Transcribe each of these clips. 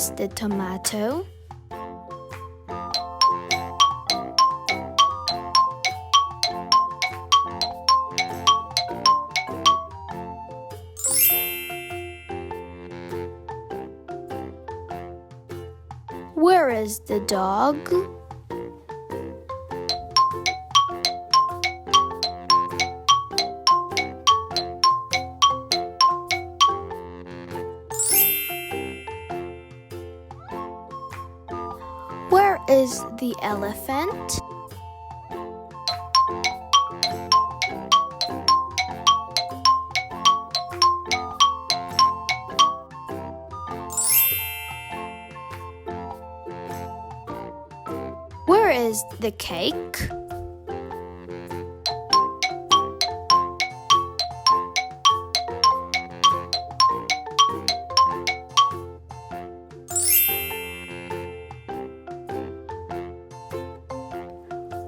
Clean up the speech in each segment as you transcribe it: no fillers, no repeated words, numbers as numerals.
is the tomato? Where is the dog? Where is the elephant? Where is the cake?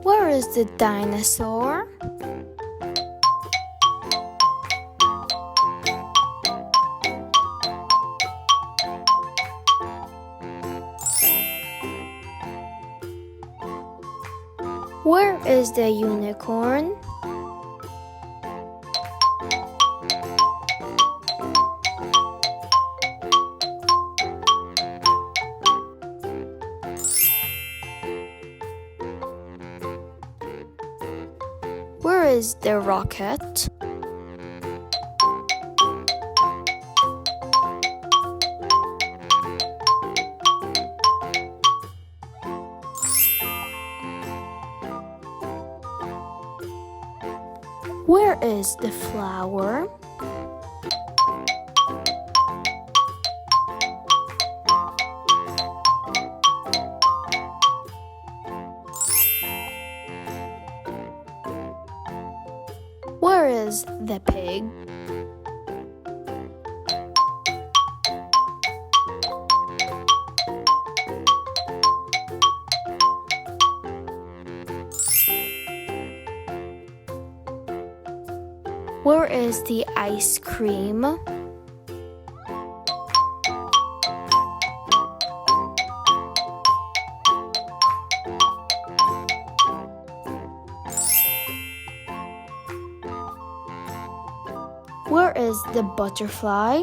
Where is the dinosaur? Where is the unicorn? Where is the rocket? Where is the flower? Where is the pig? Where is the ice cream? Where is the butterfly?